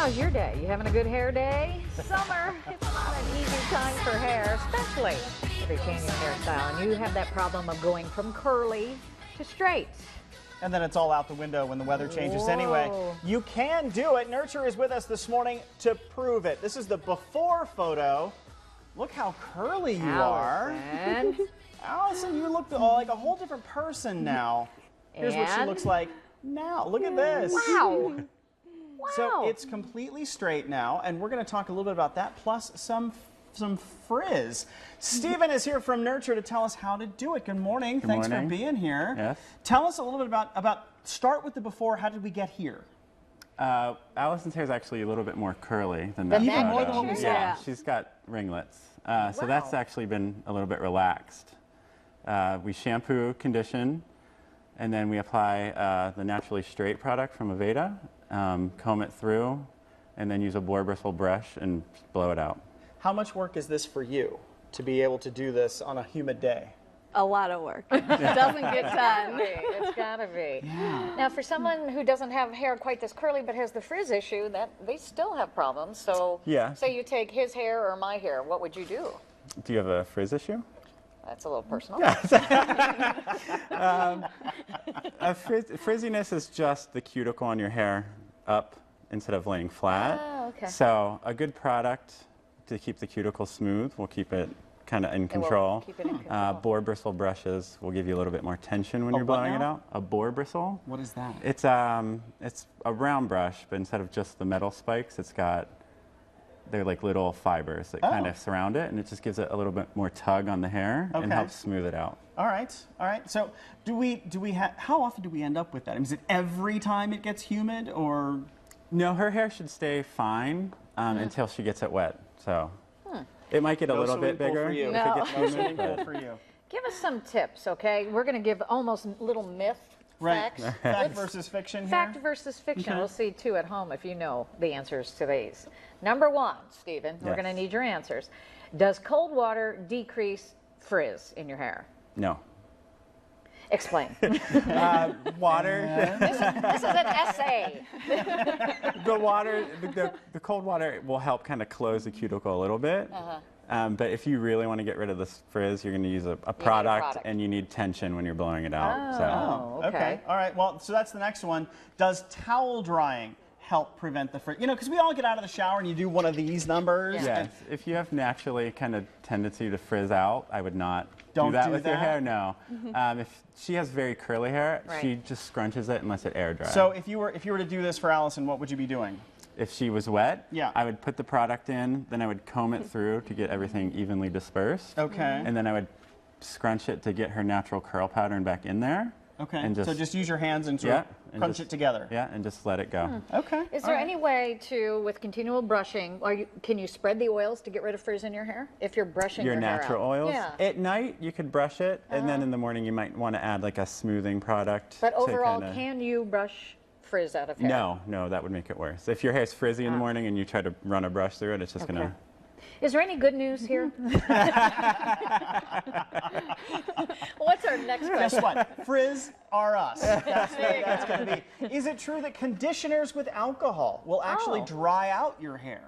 How's your day? You having a good hair day? Summer, it's not an easy time for hair, especially if you're changing your hairstyle and you have that problem of going from curly to straight. And then it's all out the window when the weather changes anyway. You can do it. Nurtur is with us this morning to prove it. This is the before photo. Look how curly you are. Allison, you look like a whole different person now. Here's what she looks like now. Look at this. Wow. So it's completely straight now, and we're going to talk a little bit about that, plus some frizz. Stephen is here from Nurtur to tell us how to do it. Good morning. Thanks for being here. Yes. Tell us a little bit about start with the before. How did we get here? Allison's hair is actually a little bit more curly than that. Even more than what we saw. Yeah, she's got ringlets. So that's actually been a little bit relaxed. We shampoo, condition, and then we apply the Naturally Straight product from Aveda, comb it through, and then use a Boar bristle brush and blow it out. How much work is this for you to be able to do this on a humid day? A lot of work. It doesn't get done. It's gotta be. Yeah. Now, for someone who doesn't have hair quite this curly but has the frizz issue, that they still have problems. So, say you take his hair or my hair, what would you do? Do you have a frizz issue? That's a little personal. Frizziness is just the cuticle on your hair up instead of laying flat. Oh, okay. So a good product to keep the cuticle smooth will keep it kind of in control. Keep it in control. Boar bristle brushes will give you a little bit more tension when you're blowing it out. A boar bristle. What is that? It's a round brush, but instead of just the metal spikes, they're like little fibers that kind of surround it, and it just gives it a little bit more tug on the hair and helps smooth it out. All right. So how often do we end up with that? Is it every time it gets humid, or? No, her hair should stay fine until she gets it wet. So it might get a little bit bigger if it gets humid. For you. Give us some tips, okay? We're going to give almost little myth facts. Fact versus fiction here. Fact versus fiction. We'll see, too, at home if you know the answers to these. Number one, Stephen, we're going to need your answers. Does cold water decrease frizz in your hair? No. Explain. Water. This is an essay. The cold water will help kind of close the cuticle a little bit. But if you really want to get rid of this frizz, you're going to use a product, and you need tension when you're blowing it out. Oh, okay. All right. Well, so that's the next one. Does towel drying help prevent the frizz? You know, because we all get out of the shower and you do one of these numbers. Yes. If you have naturally kind of tendency to frizz out, I would not do that with your hair. No. If she has very curly hair, she just scrunches it and lets it air dry. So if you were to do this for Allison, what would you be doing? If she was wet, I would put the product in, then I would comb it through to get everything evenly dispersed. Okay. And then I would scrunch it to get her natural curl pattern back in there. Okay. And so just use your hands and sort of crunch it together. Yeah, and just let it go. Okay. Is there any way to, with continual brushing, can you spread the oils to get rid of frizz in your hair if you're brushing your hair out? Your natural oils? Yeah. At night, you could brush it, and then in the morning, you might want to add like a smoothing product. But overall, can you brush frizz out of hair? No, that would make it worse. If your hair's frizzy in the morning and you try to run a brush through it, it's just going to... Is there any good news here? What's our next question? Guess what? Frizz are us. That's going to be. Is it true that conditioners with alcohol will actually dry out your hair?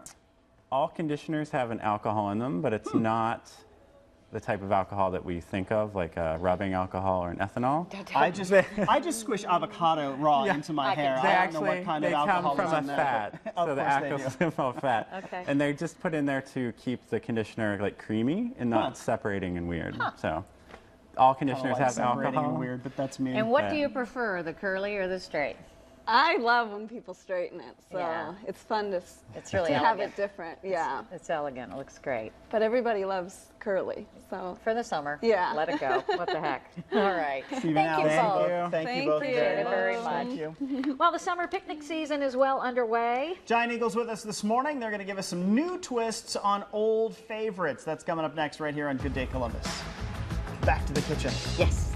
All conditioners have an alcohol in them, but it's not the type of alcohol that we think of, like rubbing alcohol or an ethanol. I just squish avocado raw into my hair. I don't know what kind of alcohol come is from in a there, fat, so the alcohol's from fat. Okay. And they're just put in there to keep the conditioner like creamy and not separating and weird. So all conditioners have alcohol. And weird, but that's me. And what do you prefer, the curly or the straight? I love when people straighten it, so it's fun to have it different. It's elegant. It looks great. But everybody loves curly, so for the summer, let it go. What the heck? All right. Stephen, Thank you both. Thank you both very much. Thank you. Well, the summer picnic season is well underway. Giant Eagle's with us this morning. They're going to give us some new twists on old favorites. That's coming up next right here on Good Day Columbus. Back to the kitchen. Yes.